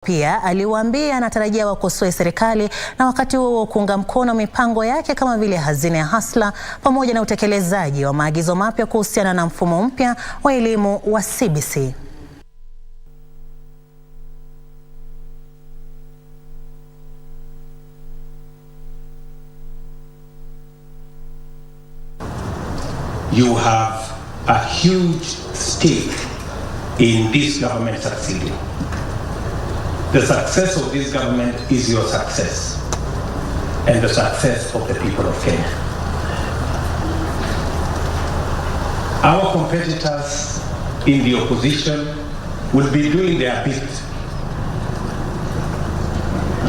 Pia aliwaambia anatarajia wakosoe serikali na wakati huo kuunga mkono mipango yake kama vile hazina ya Hustler pamoja na utekelezaji wa maagizo mapya kuhusiana na mfumo mpya wa elimu wa KBC. You have a huge stake in this government succeeding. The success of this government is your success and the success of the people of Kenya. Our competitors in the opposition will be doing their bit.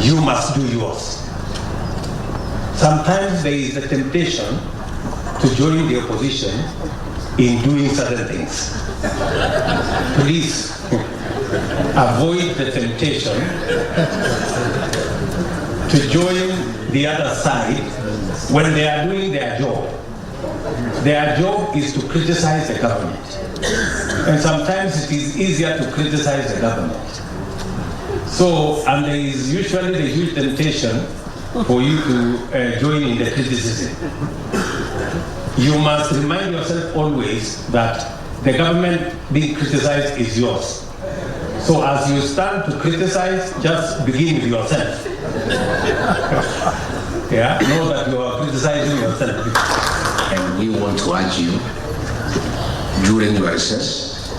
You must do yours. Sometimes there is a temptation to join the opposition in doing certain things. Please avoid the temptation to join the other side when they are doing their job. Their job is to criticize the government. And sometimes it is easier to criticize the government. So, and there is usually the huge temptation for you to join in the criticism. You must remind yourself always that the government being criticized is yours. So as you start to criticize, just begin with yourself. Yeah, know that you are criticizing yourself. And we want to urge you during your recess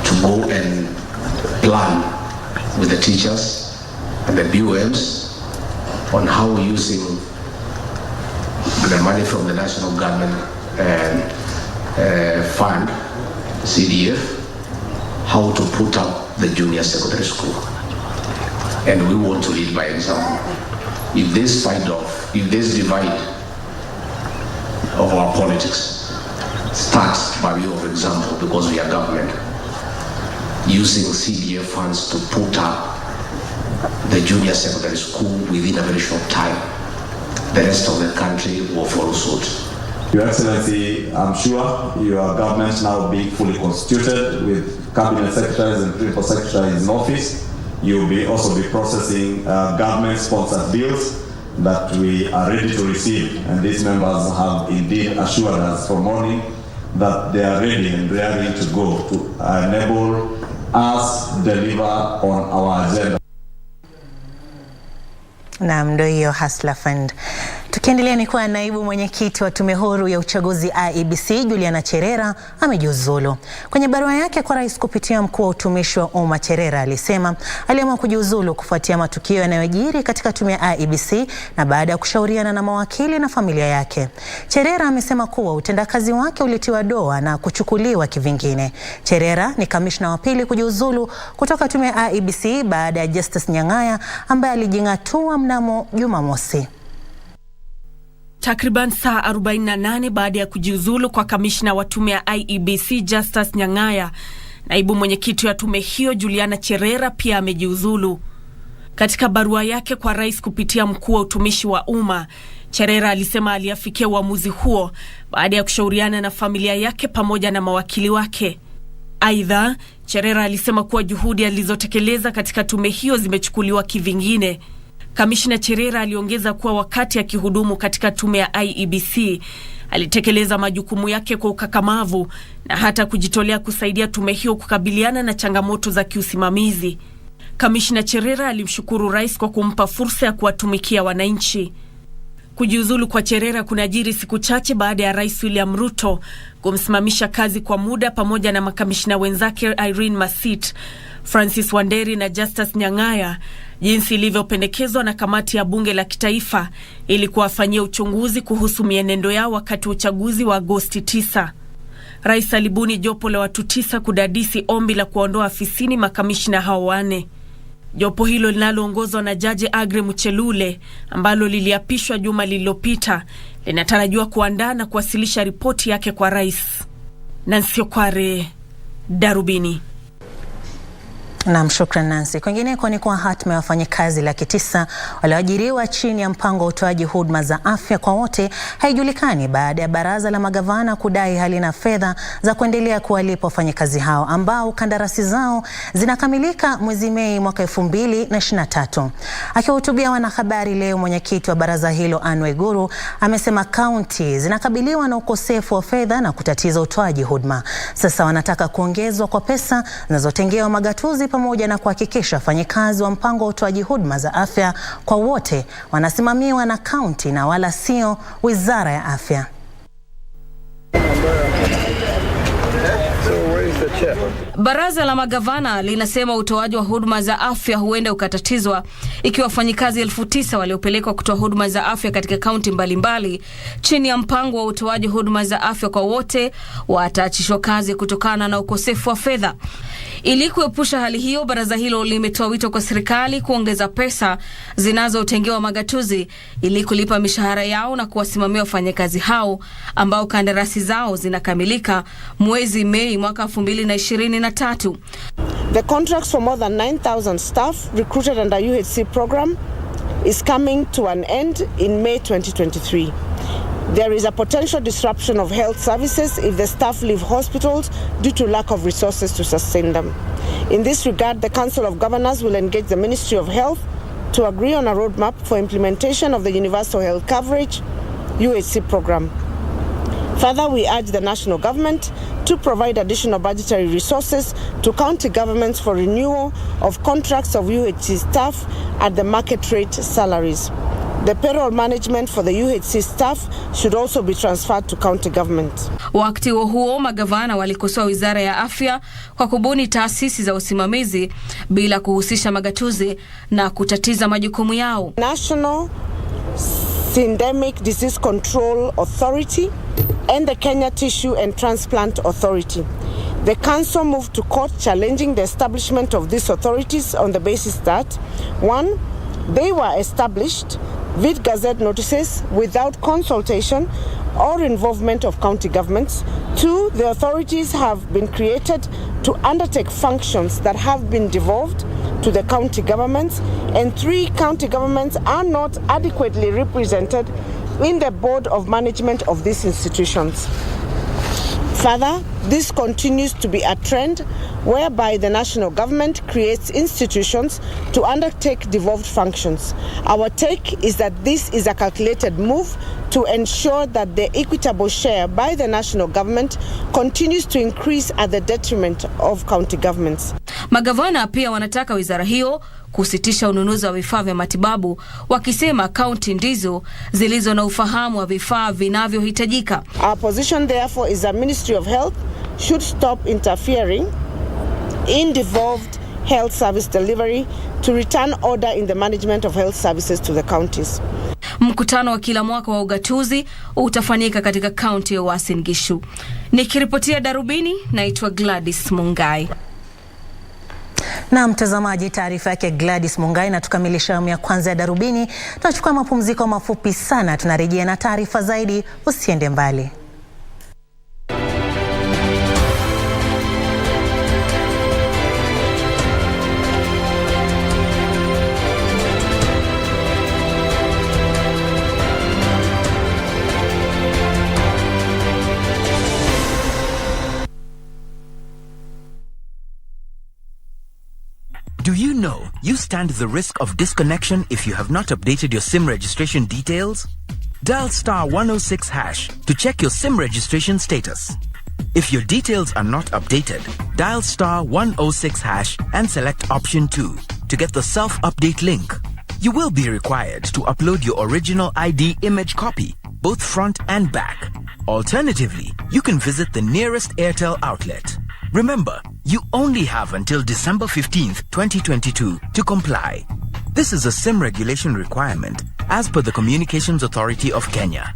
to go and plan with the teachers and the BOMs on how using the money from the national government fund, CDF, how to put up the junior secondary school. And we want to lead by example. If this divide of our politics starts by way of example, because we are government, using CDF funds to put up the junior secondary school within a very short time, the rest of the country will follow suit. Your Excellency, I'm sure your government now being fully constituted with cabinet secretaries and principal secretaries in office, you will also be processing government-sponsored bills that we are ready to receive. And these members have indeed assured us from morning that they are ready and raring to go to enable us deliver on our agenda. Na ndio hiyo Hustler Fund. Tukiendelea ni kuwa naibu mwenyekiti wa tume huru ya uchaguzi IEBC Juliana Cherera amejiuzulu. Kwenye barua yake kwa rais kupitia mkuu wa utumishi wa umma, Cherera alisema aliamua kujiuzulu kufuatia matukio yanayojiri katika tume ya IEBC na baada ya kushauriana na mawakili na familia yake. Cherera amesema kuwa utendakazi wake ulitiwa doa na kuchukuliwa kivingine. Cherera ni kamishna wa pili kujiuzulu kutoka tume ya IEBC baada ya Justice Nyang'aya ambaye alijingatua mnamo Jumamosi. Takriban saa 48 baada ya kujiuzulu kwa kamishna wa tume ya IEBC Justice Nyang'aya, naibu mwenyekiti wa tume hiyo Juliana Cherera pia amejiuzulu. Katika barua yake kwa rais kupitia mkuu wa utumishi wa umma, Cherera alisema aliafikia uamuzi huo baada ya kushauriana na familia yake pamoja na mawakili wake. Aidha, Cherera alisema kuwa juhudi alizotekeleza katika tume hiyo zimechukuliwa kivingine. Kamishna Cherera aliongeza kuwa wakati akihudumu katika tume ya IEBC alitekeleza majukumu yake kwa ukakamavu na hata kujitolea kusaidia tume hiyo kukabiliana na changamoto za kiusimamizi. Kamishna Cherera alimshukuru rais kwa kumpa fursa ya kuwatumikia wananchi. Kujiuzulu kwa Cherera kunajiri siku chache baada ya Rais William Ruto kumsimamisha kazi kwa muda pamoja na makamishna wenzake Irene Masit, Francis Wanderi na Justice Nyang'aya, jinsi ilivyopendekezwa na kamati ya bunge la kitaifa ili kuwafanyia uchunguzi kuhusu mienendo yao wakati wa uchaguzi wa Agosti 9. Rais alibuni jopo la watu 9 kudadisi ombi la kuondoa afisini makamishna hao 4. Jopo hilo linaloongozwa na Jaji Agre Muchelule ambalo liliapishwa juma lililopita linatarajiwa kuandaa na kuwasilisha ripoti yake kwa rais. Nancy Okware, Darubini. Naam, shukran Nancy. Kwingineko ni kwa hatma ya wafanyikazi 900,000 walioajiriwa chini ya mpango wa utoaji huduma za afya kwa wote haijulikani baada ya baraza la magavana kudai halina fedha za kuendelea kuwalipa wafanyikazi hao ambao kandarasi zao zinakamilika mwezi Mei mwaka 2023. Akiwahutubia wanahabari leo, mwenyekiti wa baraza hilo Anne Waiguru amesema kaunti zinakabiliwa na ukosefu wa fedha na kutatiza utoaji huduma. Sasa wanataka kuongezwa kwa pesa zinazotengewa magatuzi pamoja na kuhakikisha wafanyikazi wa mpango wa utoaji huduma za afya kwa wote wanasimamiwa na kaunti na wala sio Wizara ya Afya. Baraza la magavana linasema utoaji wa huduma za afya huenda ukatatizwa ikiwa wafanyikazi 9,000 waliopelekwa kutoa huduma za afya katika kaunti mbalimbali chini ya mpango wa utoaji huduma za afya kwa wote wataachishwa kazi kutokana na ukosefu wa fedha. Ili kuepusha hali hiyo, baraza hilo limetoa wito kwa serikali kuongeza pesa zinazotengewa magatuzi ili kulipa mishahara yao na kuwasimamia wafanyakazi hao ambao kandarasi zao zinakamilika mwezi Mei mwaka 2023. The contracts for more than 9,000 staff recruited under UHC program is coming to an end in May 2023. There is a potential disruption of health services if the staff leave hospitals due to lack of resources to sustain them. In this regard, the Council of Governors will engage the Ministry of Health to agree on a roadmap for implementation of the Universal Health Coverage UHC program. Further, we urge the national government to provide additional budgetary resources to county governments for renewal of contracts of UHC staff at the market rate salaries. The payroll management for the UHC staff should also be transferred to county government. Wakati huo magavana walikosoa Wizara ya Afya kwa kubuni taasisi za usimamizi bila kuhusisha magatuzi na kutatiza majukumu yao. National Syndemic Disease Control Authority and the Kenya Tissue and Transplant Authority. The council moved to court challenging the establishment of these authorities on the basis that 1. They were established with gazette notices without consultation or involvement of county governments. 2. The authorities have been created to undertake functions that have been devolved to the county governments. And 3. County governments are not adequately represented in the board of management of these institutions. Further, this continues to be a trend whereby the national government creates institutions to undertake devolved functions. Our take is that this is a calculated move to ensure that the equitable share by the national government continues to increase at the detriment of county governments. Magavana pia wanataka wizara hiyo kusitisha ununuzi wa vifaa vya matibabu, wakisema kaunti ndizo zilizo na ufahamu wa vifaa vinavyohitajika. Our position therefore is that Ministry of Health should stop interfering in devolved health service delivery to return order in the management of health services to the counties. Mkutano wa kila mwaka wa ugatuzi utafanyika katika kaunti ya Uasin Gishu. Nikiripotia Darubini, naitwa Gladys Mungai. Na mtazamaji, taarifa yake Gladys Mungai na tukamilisha awamu ya kwanza ya Darubini. Tunachukua mapumziko mafupi sana, tunarejea na taarifa zaidi, usiende mbali. Do you know you stand the risk of disconnection if you have not updated your SIM registration details? Dial *106# to check your SIM registration status. If your details are not updated, dial *106# and select option 2 to get the self-update link. You will be required to upload your original ID image copy, both front and back. Alternatively, you can visit the nearest Airtel outlet. Remember, you only have until December 15th, 2022 to comply. This is a SIM regulation requirement as per the Communications Authority of Kenya.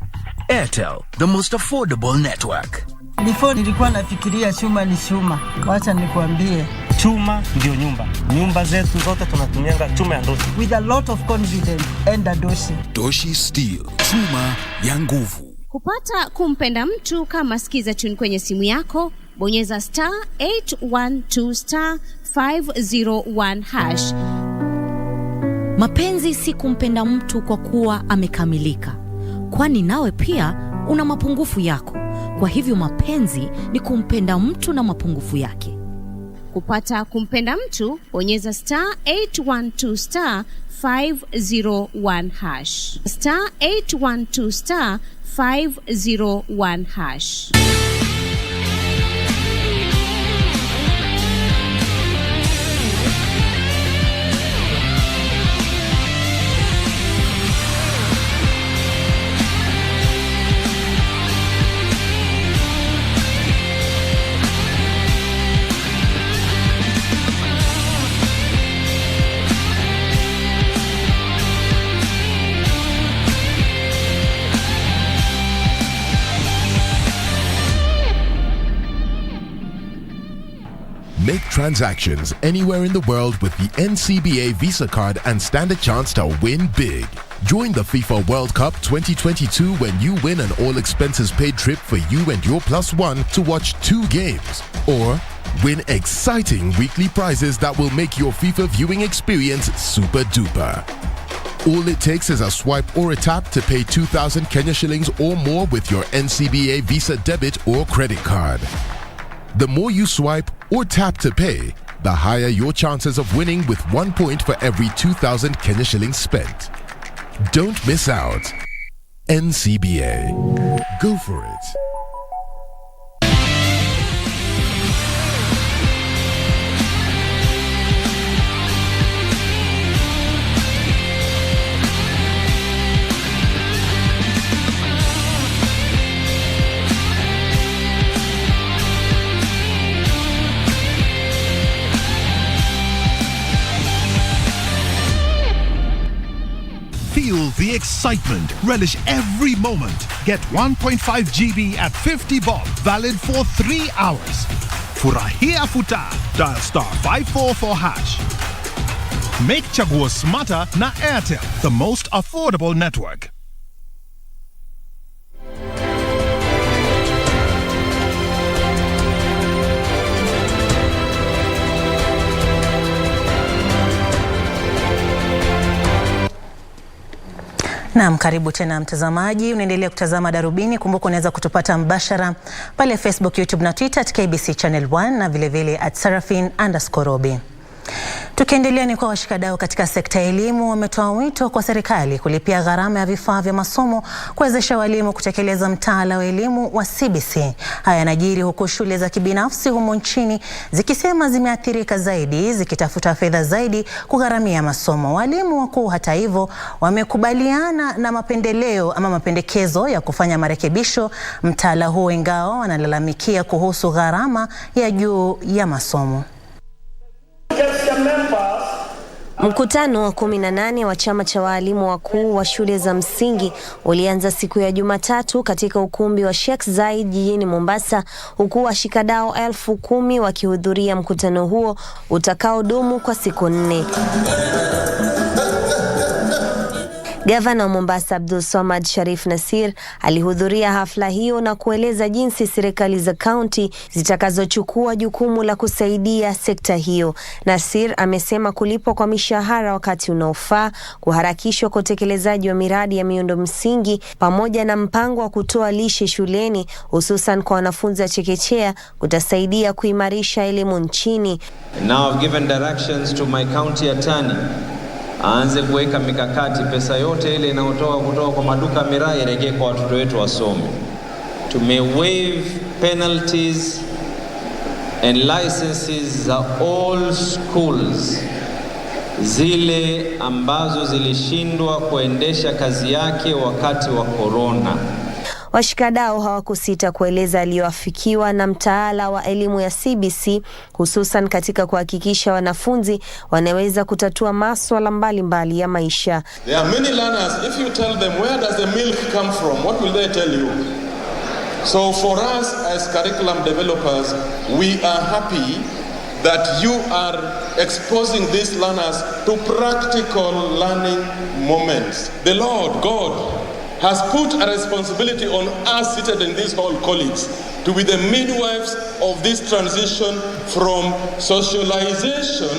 Airtel, the most affordable network. Before nilikuwa nafikiria chuma ni chuma. Wacha nikuambie. Chuma ndio nyumba. Nyumba zetu zote tunatumianga chuma ya Doshi. With a lot of confidence and a Doshi. Doshi Steel, chuma ya nguvu. Kupata kumpenda mtu kama sikiza tune kwenye simu yako, bonyeza *812 *501#. Mapenzi si kumpenda mtu kwa kuwa amekamilika, kwani nawe pia una mapungufu yako. Kwa hivyo mapenzi ni kumpenda mtu na mapungufu yake. Kupata kumpenda mtu, bonyeza *812*501#. *812*501#. Make transactions anywhere in the world with the NCBA Visa card and stand a chance to win big. Join the FIFA World Cup 2022 when you win an all-expenses-paid trip for you and your +1 to watch 2 games. Or win exciting weekly prizes that will make your FIFA viewing experience super duper. All it takes is a swipe or a tap to pay 2,000 Kenya shillings or more with your NCBA Visa debit or credit card. The more you swipe or tap to pay, the higher your chances of winning with 1 point for every 2,000 Kenya shillings spent. Don't miss out. NCBA. Go for it. Feel the excitement. Relish every moment. Get 1.5 GB at 50 bob. Valid for 3 hours. Furahia futa. Dial *544#. Make chaguo smarter na Airtel, the most affordable network. Naam, karibu tena mtazamaji. Unaendelea kutazama Darubini. Kumbuka unaweza kutupata mbashara pale Facebook, YouTube na Twitter at KBC Channel 1 na vilevile @Sarafin_Robi. Tukiendelea ni kwa washikadau katika sekta ya elimu wametoa wito kwa serikali kulipia gharama ya vifaa vya masomo kuwezesha walimu kutekeleza mtaala wa elimu wa CBC. Haya yanajiri huku shule za kibinafsi humo nchini zikisema zimeathirika zaidi, zikitafuta fedha zaidi kugharamia masomo. Walimu wakuu hata hivyo wamekubaliana na mapendekezo ya kufanya marekebisho mtaala huo, ingawa wanalalamikia kuhusu gharama ya juu ya masomo. Mkutano wa 18 wa chama cha walimu wakuu wa shule za msingi ulianza siku ya Jumatatu katika ukumbi wa Sheikh Zayed jijini Mombasa, huku washikadau 10,000 wakihudhuria mkutano huo utakaodumu kwa siku 4. Gavana wa Mombasa Abdulswamad Sharif Nassir alihudhuria hafla hiyo na kueleza jinsi serikali za kaunti zitakazochukua jukumu la kusaidia sekta hiyo. Nassir amesema kulipwa kwa mishahara wakati unaofaa, kuharakishwa kwa utekelezaji wa miradi ya miundo msingi pamoja na mpango wa kutoa lishe shuleni hususan kwa wanafunzi wa chekechea kutasaidia kuimarisha elimu nchini. Now I've given directions to my county attorney aanze kuweka mikakati, pesa yote ile inayotoka kutoka kwa maduka miraa irejee kwa watoto wetu wasome. Tume waive penalties and licenses za all schools zile ambazo zilishindwa kuendesha kazi yake wakati wa corona. Washikadau hawakusita kueleza aliyoafikiwa na mtaala wa elimu ya CBC, hususan katika kuhakikisha wanafunzi wanaweza kutatua masuala mbalimbali ya maisha. There are many learners, if you tell them where does the milk come from, what will they tell you? So for us as curriculum developers, we are happy that you are exposing these learners to practical learning moments. The Lord God has put a responsibility on us seated in this hall, colleagues, to be the midwives of this transition from socialization,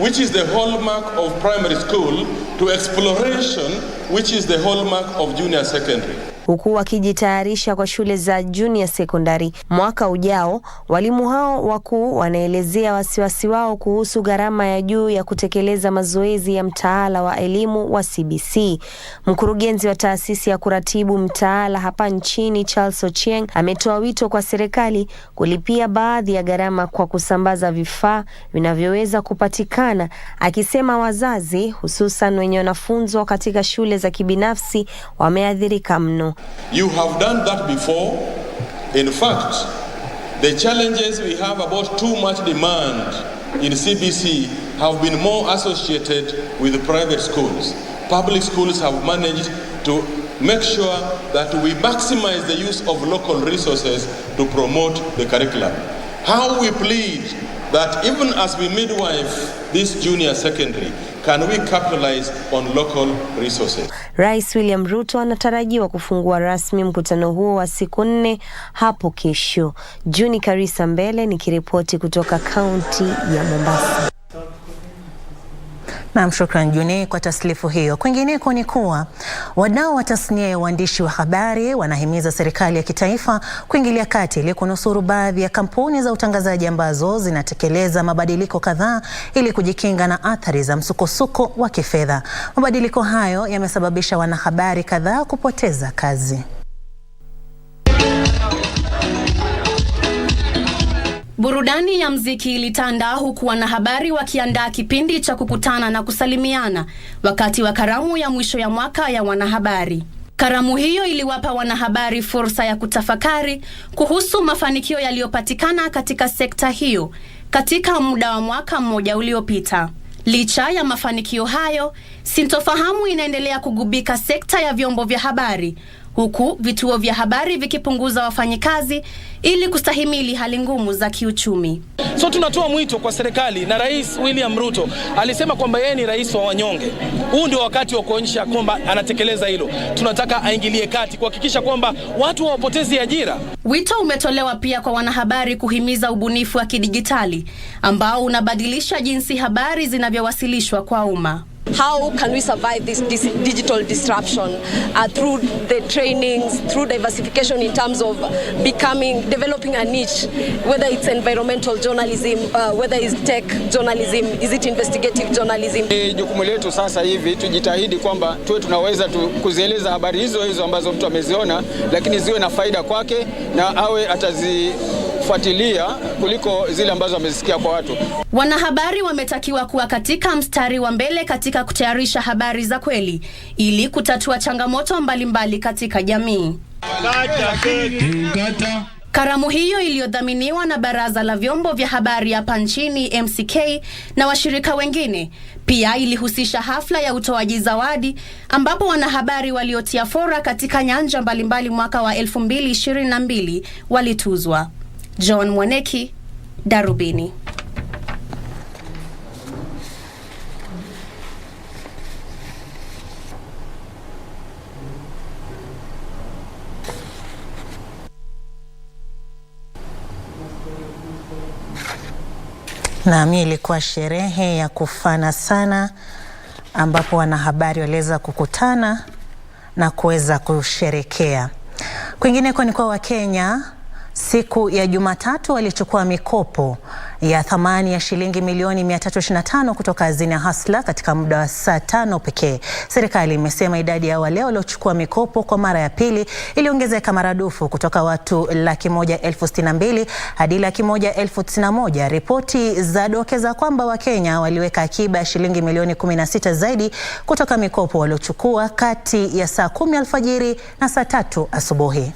which is the hallmark of primary school, to exploration, which is the hallmark of junior secondary. Huku wakijitayarisha kwa shule za junior secondary mwaka ujao, walimu hao wakuu wanaelezea wasiwasi wao kuhusu gharama ya juu ya kutekeleza mazoezi ya mtaala wa elimu wa CBC. Mkurugenzi wa taasisi ya kuratibu mtaala hapa nchini, Charles Ochieng, ametoa wito kwa serikali kulipia baadhi ya gharama kwa kusambaza vifaa vinavyoweza kupatikana, akisema wazazi hususan wenye wanafunzi katika shule za kibinafsi wameathirika mno. You have done that before. In fact, the challenges we have about too much demand in CBC have been more associated with private schools. Public schools have managed to make sure that we maximize the use of local resources to promote the curriculum. How we plead that even as we midwife this junior secondary, can we capitalize on local resources? Rais William Ruto anatarajiwa kufungua rasmi mkutano huo wa siku 4 hapo kesho. Juni Karisa Mbele nikiripoti kutoka kaunti ya Mombasa. Na shukran Juni kwa taslifu hiyo. Kwingineko ni kuwa wadau wa tasnia ya uandishi wa habari wanahimiza serikali ya kitaifa kuingilia kati ili kunusuru baadhi ya kampuni za utangazaji ambazo zinatekeleza mabadiliko kadhaa ili kujikinga na athari za msukosuko wa kifedha. Mabadiliko hayo yamesababisha wanahabari kadhaa kupoteza kazi. Burudani ya mziki ilitanda huku wanahabari wakiandaa kipindi cha kukutana na kusalimiana wakati wa karamu ya mwisho ya mwaka ya wanahabari. Karamu hiyo iliwapa wanahabari fursa ya kutafakari kuhusu mafanikio yaliyopatikana katika sekta hiyo katika muda wa mwaka mmoja uliopita. Licha ya mafanikio hayo, sintofahamu inaendelea kugubika sekta ya vyombo vya habari, huku vituo vya habari vikipunguza wafanyikazi ili kustahimili hali ngumu za kiuchumi. So tunatoa mwito kwa serikali, na Rais William Ruto alisema kwamba yeye ni rais wa wanyonge. Huu ndio wakati wa kuonyesha kwamba anatekeleza hilo. Tunataka aingilie kati kuhakikisha kwamba watu hawapotezi ajira. Wito umetolewa pia kwa wanahabari kuhimiza ubunifu wa kidijitali ambao unabadilisha jinsi habari zinavyowasilishwa kwa umma. How can we survive this digital disruption through the trainings, through diversification in terms of developing a niche, whether it's environmental journalism, whether it's tech journalism, is it investigative journalism? Jukumu letu sasa hivi tujitahidi kwamba tuwe tunaweza kuzieleza habari hizo ambazo mtu ameziona, lakini ziwe na faida kwake na awe atazifuatilia kuliko zile ambazo amezisikia kwa watu. Wanahabari wametakiwa kuwa katika mstari wa mbele katika kutayarisha habari za kweli ili kutatua changamoto mbalimbali katika jamii. Karamu hiyo iliyodhaminiwa na Baraza la Vyombo vya Habari hapa nchini MCK na washirika wengine pia ilihusisha hafla ya utoaji zawadi ambapo wanahabari waliotia fora katika nyanja mbalimbali mwaka wa 2022 walituzwa. John Mwaneki, Darubini. Nami ilikuwa sherehe ya kufana sana ambapo wanahabari waliweza kukutana na kuweza kusherekea. Kwingineko ni kwa Wakenya siku ya Jumatatu walichukua mikopo ya thamani ya shilingi milioni 325 kutoka hazina ya Hustler katika muda wa saa 5 pekee. Serikali imesema idadi ya wale waliochukua mikopo kwa mara ya pili iliongezeka maradufu kutoka watu 162,000 hadi 191,091. Ripoti zadokeza kwamba Wakenya waliweka akiba ya shilingi milioni 16 zaidi kutoka mikopo waliochukua kati ya saa 10 alfajiri na saa 3 asubuhi.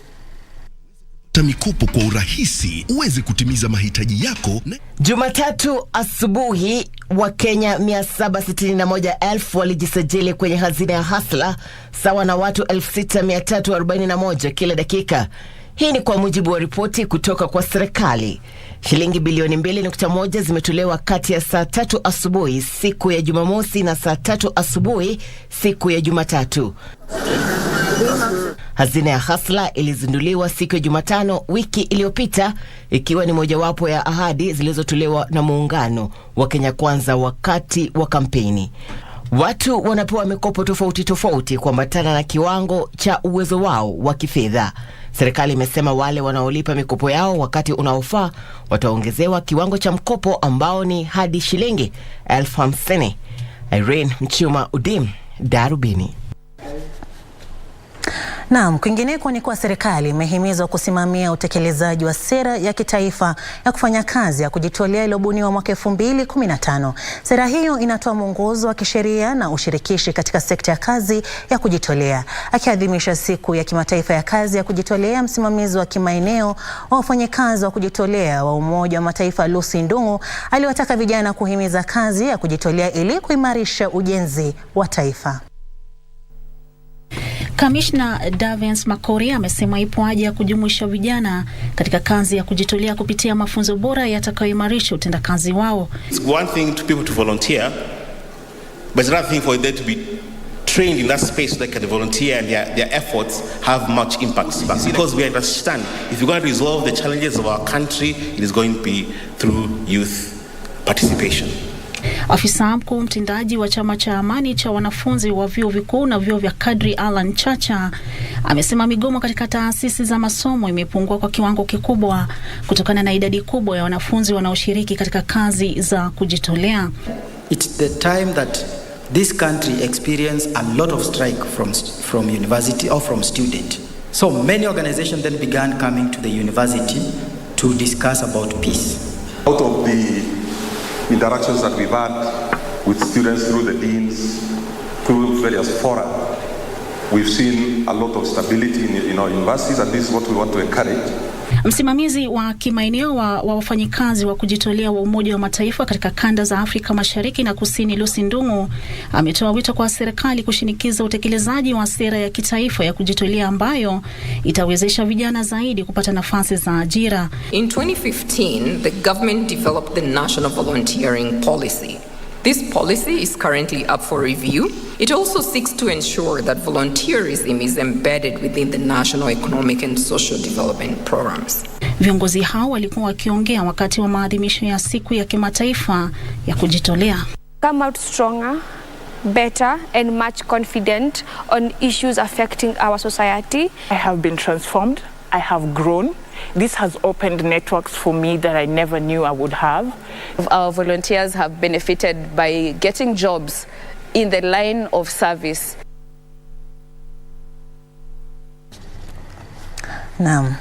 Mikopo kwa urahisi uweze kutimiza mahitaji yako. Jumatatu asubuhi Wakenya 761,000 walijisajili kwenye hazina ya Hustler, sawa na watu 6,341 kila dakika. Hii ni kwa mujibu wa ripoti kutoka kwa serikali. Shilingi bilioni 2.1 zimetolewa kati ya saa 3 asubuhi siku ya Jumamosi na saa 3 asubuhi siku ya Jumatatu. Hazina ya Hustler ilizinduliwa siku ya Jumatano wiki iliyopita, ikiwa ni mojawapo ya ahadi zilizotolewa na muungano wa Kenya Kwanza wakati wa kampeni. Watu wanapewa mikopo tofauti tofauti kuambatana na kiwango cha uwezo wao wa kifedha. Serikali imesema wale wanaolipa mikopo yao wakati unaofaa wataongezewa kiwango cha mkopo ambao ni hadi shilingi 50,000. Irene Mchuma, Udim, Darubini. Naam, kwingineko ni kwa serikali imehimizwa kusimamia utekelezaji wa sera ya kitaifa ya kufanya kazi ya kujitolea iliyobuniwa mwaka 2015. Sera hiyo inatoa mwongozo wa kisheria na ushirikishi katika sekta ya kazi ya kujitolea. Akiadhimisha siku ya kimataifa ya kazi ya kujitolea, msimamizi wa kimaeneo wa wafanyakazi wa kujitolea wa Umoja wa Mataifa Lucy Ndung'u aliwataka vijana kuhimiza kazi ya kujitolea ili kuimarisha ujenzi wa taifa. Kamishna Davens Makori amesema ipo haja ya kujumuisha vijana katika kazi ya kujitolea kupitia mafunzo bora yatakayoimarisha utendakazi wao. It's one thing to people to volunteer, but it's another thing for them to be trained in that space so they can volunteer and their efforts have much impact. Because we understand if we're going to resolve the challenges of our country, it is going to be through youth participation. Afisa mkuu mtendaji wa chama cha amani cha wanafunzi wa vyuo vikuu na vyuo vya kadri Alan Chacha amesema migomo katika taasisi za masomo imepungua kwa kiwango kikubwa kutokana na idadi kubwa ya wanafunzi wanaoshiriki katika kazi za kujitolea. It's the time that this country experienced a lot of strike from university or from student. So many organizations then began coming to the university to discuss about peace. Out of the interactions that we've had with students through the deans, through various fora, we've seen a lot of stability in our universities, and this is what we want to encourage. Msimamizi wa kimaeneo wa wafanyikazi wa kujitolea wa Umoja wa Mataifa katika kanda za Afrika Mashariki na Kusini Lucy Ndung'u ametoa wito kwa serikali kushinikiza utekelezaji wa sera ya kitaifa ya kujitolea ambayo itawezesha vijana zaidi kupata nafasi za ajira. In 2015, the government developed the National Volunteering Policy. This policy is currently up for review. It also seeks to ensure that volunteerism is embedded within the national economic and social development programs. Viongozi hao walikuwa wakiongea wakati wa maadhimisho ya siku ya kimataifa ya kujitolea. Come out stronger, better and much confident on issues affecting our society. I have been transformed. I have grown. This has opened networks for me that I never knew I would have. Our volunteers have benefited by getting jobs in the line of service. Naam.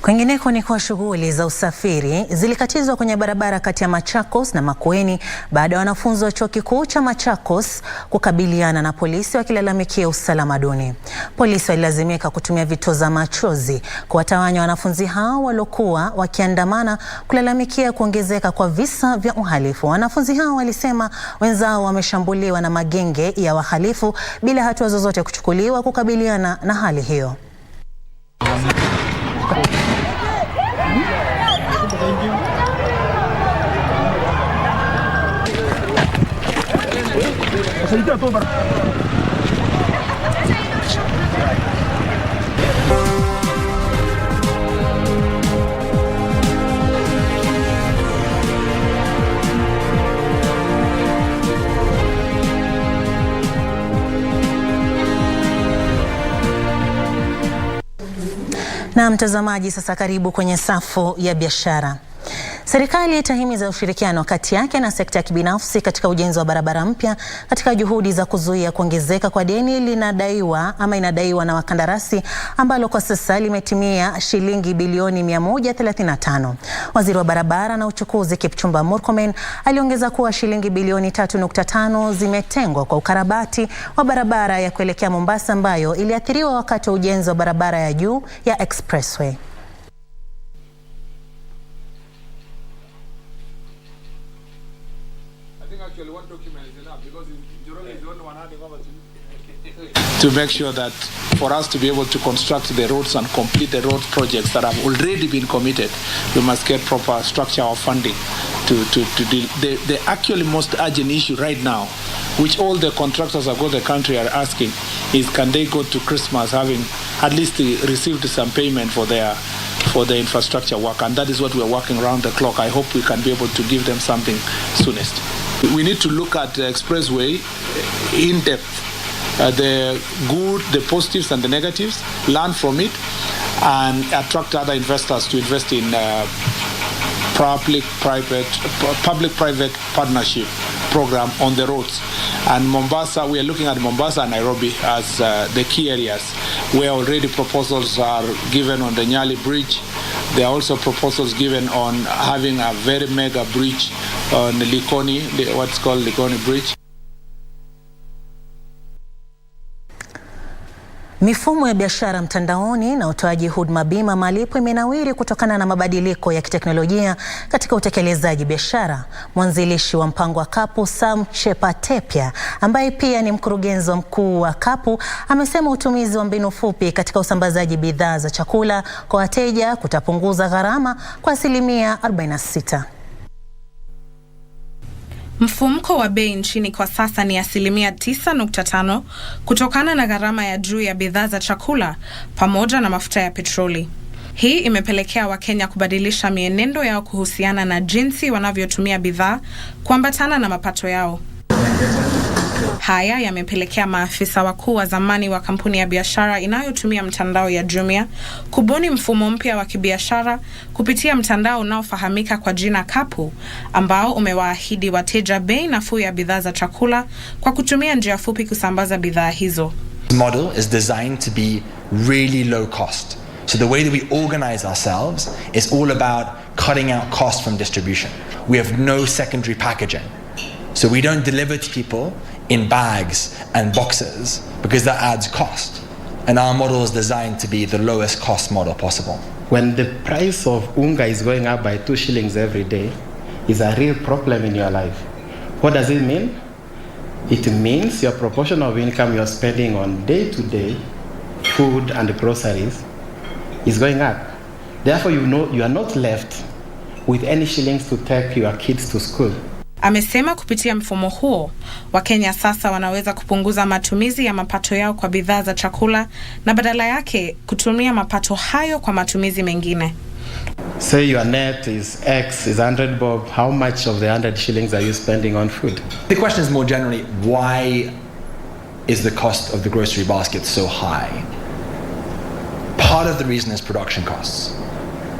Kwingineko ni kwa shughuli za usafiri zilikatizwa kwenye barabara kati ya Machakos na Makueni baada ya wanafunzi wa chuo kikuu cha Machakos kukabiliana na polisi wakilalamikia usalama duni. Polisi walilazimika kutumia vitoza machozi kuwatawanya wanafunzi hao waliokuwa wakiandamana kulalamikia kuongezeka kwa visa vya uhalifu. Wanafunzi hao walisema wenzao wameshambuliwa na magenge ya wahalifu bila hatua zozote kuchukuliwa kukabiliana na hali hiyo. Na mtazamaji, sasa karibu kwenye safu ya biashara. Serikali itahimiza ushirikiano kati yake na sekta ya kibinafsi katika ujenzi wa barabara mpya katika juhudi za kuzuia kuongezeka kwa deni inadaiwa na wakandarasi ambalo kwa sasa limetimia shilingi bilioni 135. Waziri wa barabara na uchukuzi Kipchumba Murkomen aliongeza kuwa shilingi bilioni 3.5 zimetengwa kwa ukarabati wa barabara ya kuelekea Mombasa ambayo iliathiriwa wakati wa ujenzi wa barabara ya juu ya expressway. To make sure that for us to be able to construct the roads and complete the road projects that have already been committed, we must get proper structure of funding to deal. The actually most urgent issue right now, which all the contractors across the country are asking, is can they go to Christmas having at least received some payment for their infrastructure work, and that is what we are working around the clock. I hope we can be able to give them something soonest. We need to look at the expressway in depth, the good, the positives and the negatives, learn from it, and attract other investors to invest in public-private partnership program on the roads. And Mombasa, we are looking at Mombasa and Nairobi as the key areas where already proposals are given on the Nyali Bridge. There are also proposals given on having a very mega bridge on Likoni, what's called Likoni Bridge. Mifumo ya biashara mtandaoni na utoaji huduma bima malipo imenawiri kutokana na mabadiliko ya kiteknolojia katika utekelezaji biashara. Mwanzilishi wa mpango wa Kapu, Sam Chepatepia, ambaye pia ni mkurugenzi mkuu wa Kapu, amesema utumizi wa mbinu fupi katika usambazaji bidhaa za chakula kwa wateja kutapunguza gharama kwa 46%. Mfumuko wa bei nchini kwa sasa ni 9.5% kutokana na gharama ya juu ya bidhaa za chakula pamoja na mafuta ya petroli. Hii imepelekea Wakenya kubadilisha mienendo yao kuhusiana na jinsi wanavyotumia bidhaa kuambatana na mapato yao. Haya yamepelekea maafisa wakuu wa zamani wa kampuni ya biashara inayotumia mtandao ya Jumia kubuni mfumo mpya wa kibiashara kupitia mtandao unaofahamika kwa jina Kapu, ambao umewaahidi wateja bei nafuu ya bidhaa za chakula kwa kutumia njia fupi kusambaza bidhaa hizo. The model is designed to be really low cost. So the way that we organize ourselves is all about cutting out cost from distribution. We have no secondary packaging. So we don't deliver to people in bags and boxes because that adds cost. And our model is designed to be the lowest cost model possible. When the price of unga is going up by 2 shillings every day, is a real problem in your life. What does it mean? It means your proportion of income you're spending on day-to-day food and groceries is going up. Therefore, you are not left with any shillings to take your kids to school. Amesema kupitia mfumo huo, Wakenya sasa wanaweza kupunguza matumizi ya mapato yao kwa bidhaa za chakula na badala yake kutumia mapato hayo kwa matumizi mengine. Say your net is X, is 100 bob, how much of the 100 shillings are you spending on food? The question is more generally, why is the cost of the grocery basket so high? Part of the reason is production costs.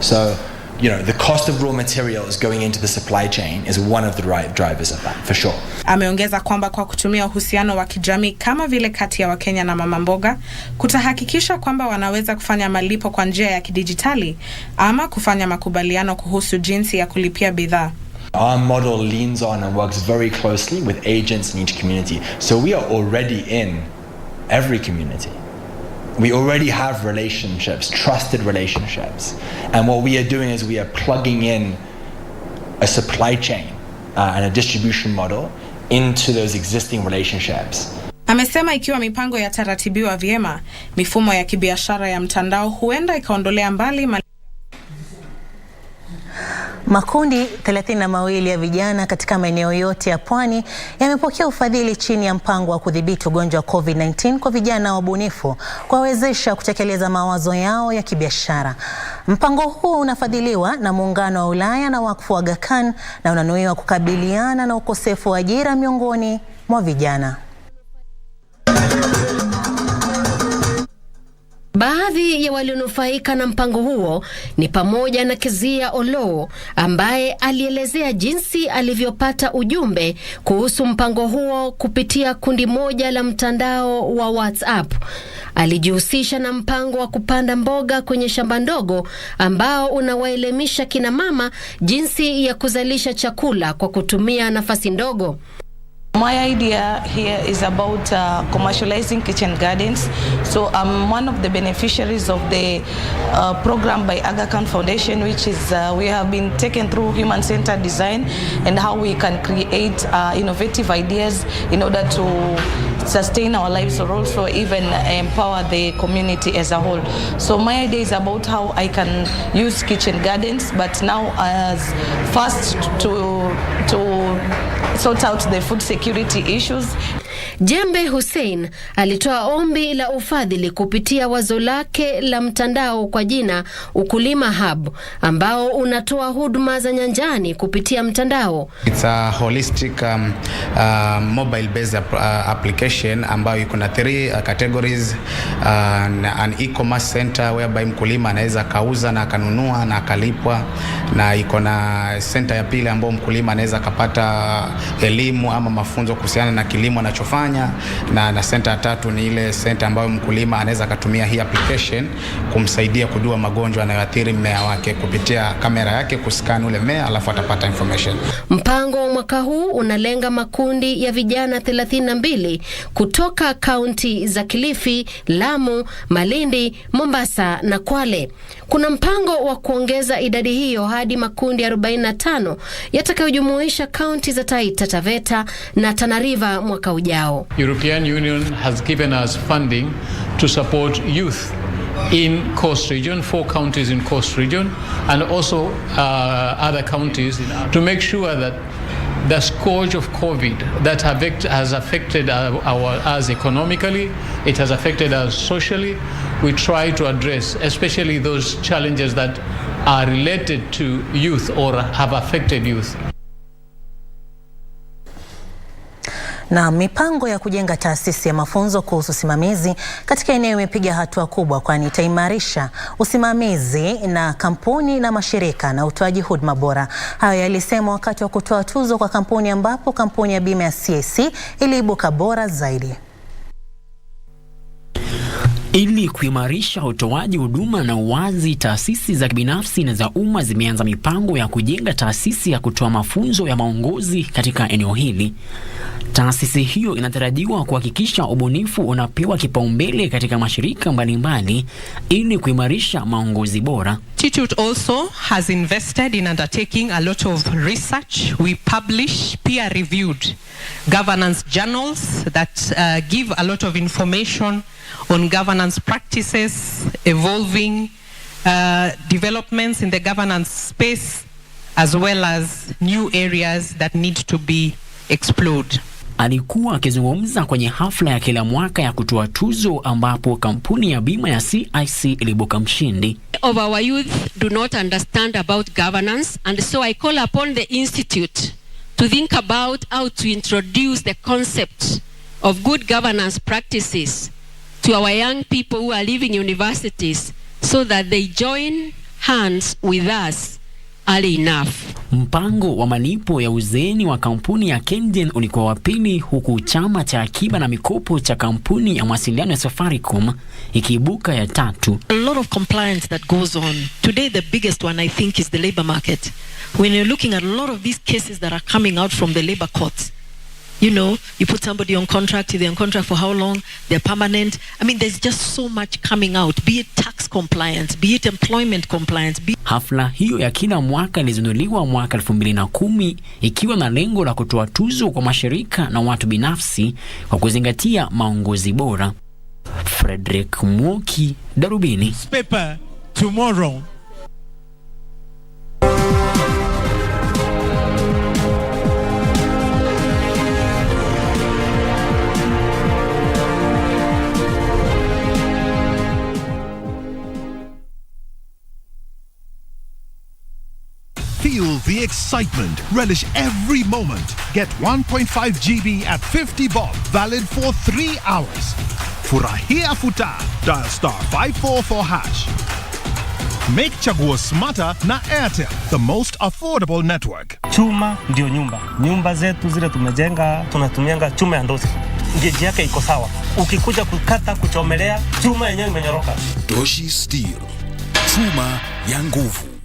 So, the cost of raw materials going into the supply chain is one of the right drivers of that, for sure. Ameongeza kwamba kwa kutumia uhusiano wa kijamii kama vile kati ya Wakenya na mama mboga, kutahakikisha kwamba wanaweza kufanya malipo kwa njia ya kidijitali ama kufanya makubaliano kuhusu jinsi ya kulipia bidhaa. Our model leans on and works very closely with agents in each community. So we are already in every community. We already have relationships, trusted relationships. And what we are doing is we are plugging in a supply chain and a distribution model into those existing relationships. Amesema ikiwa mipango yataratibiwa vyema, mifumo ya kibiashara ya mtandao huenda ikaondolea mbali Makundi 32 ya vijana katika maeneo yote ya pwani yamepokea ufadhili chini ya mpango wa kudhibiti ugonjwa wa COVID-19 kwa vijana wabunifu kuwawezesha kutekeleza mawazo yao ya kibiashara. Mpango huu unafadhiliwa na Muungano wa Ulaya na Wakfu wa Aga Khan na unanuiwa kukabiliana na ukosefu wa ajira miongoni mwa vijana. Baadhi ya walionufaika na mpango huo ni pamoja na Kezia Olo, ambaye alielezea jinsi alivyopata ujumbe kuhusu mpango huo kupitia kundi moja la mtandao wa WhatsApp. Alijihusisha na mpango wa kupanda mboga kwenye shamba ndogo ambao unawaelimisha kina mama jinsi ya kuzalisha chakula kwa kutumia nafasi ndogo. My idea here is about commercializing kitchen gardens. So I'm one of the beneficiaries of the program by Aga Khan Foundation, which is we have been taken through human-centered design and how we can create innovative ideas in order to sustain our lives or also even empower the community as a whole. So my idea is about how I can use kitchen gardens, but now as first to sort out the food security issues. Jembe Hussein alitoa ombi la ufadhili kupitia wazo lake la mtandao kwa jina Ukulima Hub, ambao unatoa huduma za nyanjani kupitia mtandao. It's a holistic mobile based application ambayo iko na 3 categories. An e-commerce center whereby mkulima anaweza kauza na kanunua na akalipwa, na iko na center ya pili ambayo mkulima anaweza kapata elimu ama mafunzo kuhusiana na kilimo anachofanya, na center ya tatu ni ile center ambayo mkulima anaweza kutumia hii application kumsaidia kujua magonjwa yanayoathiri mmea wake kupitia kamera yake, kuscan ule mmea alafu atapata information. Mpango wa mwaka huu unalenga makundi ya vijana 32 kutoka kaunti za Kilifi, Lamu, Malindi, Mombasa na Kwale. Kuna mpango wa kuongeza idadi hiyo hadi makundi 45 yatakayojumuisha kaunti za Taita Taveta na Tana River mwaka ujao. European Union has given us funding to support youth in Coast Region, 4 counties in Coast Region, and also other counties, to make sure that the scourge of COVID that has affected us economically, it has affected us socially, we try to address, especially those challenges that are related to youth or have affected youth. Na mipango ya kujenga taasisi ya mafunzo kuhusu usimamizi katika eneo imepiga hatua kubwa, kwani itaimarisha usimamizi na kampuni na mashirika na utoaji huduma bora. Hayo yalisemwa wakati wa kutoa tuzo kwa kampuni, ambapo kampuni ya bima ya CIC iliibuka bora zaidi. Ili kuimarisha utoaji huduma na uwazi, taasisi za kibinafsi na za umma zimeanza mipango ya kujenga taasisi ya kutoa mafunzo ya maongozi katika eneo hili. Taasisi hiyo inatarajiwa kuhakikisha ubunifu unapewa kipaumbele katika mashirika mbalimbali ili kuimarisha maongozi bora. Institute also has invested in undertaking a lot of research. We publish peer-reviewed governance journals that give a lot of information on governance practices, evolving developments in the governance space, as well as new areas that need to be explored. Alikuwa akizungumza kwenye hafla ya kila mwaka ya kutoa tuzo, ambapo kampuni ya bima ya CIC ilibuka mshindi. Of our youth do not understand about governance, and so I call upon the institute to think about how to introduce the concept of good governance practices to our young people who are leaving universities, so that they join hands with us early enough. Mpango wa malipo ya uzeeni wa kampuni ya Kengen ulikuwa wa pili, huku chama cha akiba na mikopo cha kampuni ya mawasiliano ya Safaricom ikiibuka ya tatu. A lot of compliance that goes on. Today the biggest one I think is the labor market. When you're looking at a lot of these cases that are coming out from the labor courts, you know, you put somebody on contract, they're on contract for how long, they're permanent. I mean, there's just so much coming out, be it tax compliance, be it employment compliance. Hafla hiyo ya kila mwaka ilizinduliwa mwaka 2010 ikiwa na lengo la kutoa tuzo kwa mashirika na watu binafsi kwa kuzingatia maongozi bora. Frederick Mwoki, Darubini. Paper tomorrow. Feel the excitement. Relish every moment. Get 1.5 GB at 50 bob. Valid for 3 hours. Furahia futa. Dial *544#. Make chaguo smarter na Airtel, the most affordable network. Chuma ndio nyumba. Nyumba zetu zile tumejenga, tunatumianga chuma ya ndosi. Geji yake iko sawa. Ukikuja kukata, kuchomelea, chuma yenyewe imenyoroka. Doshi Steel. Chuma ya nguvu.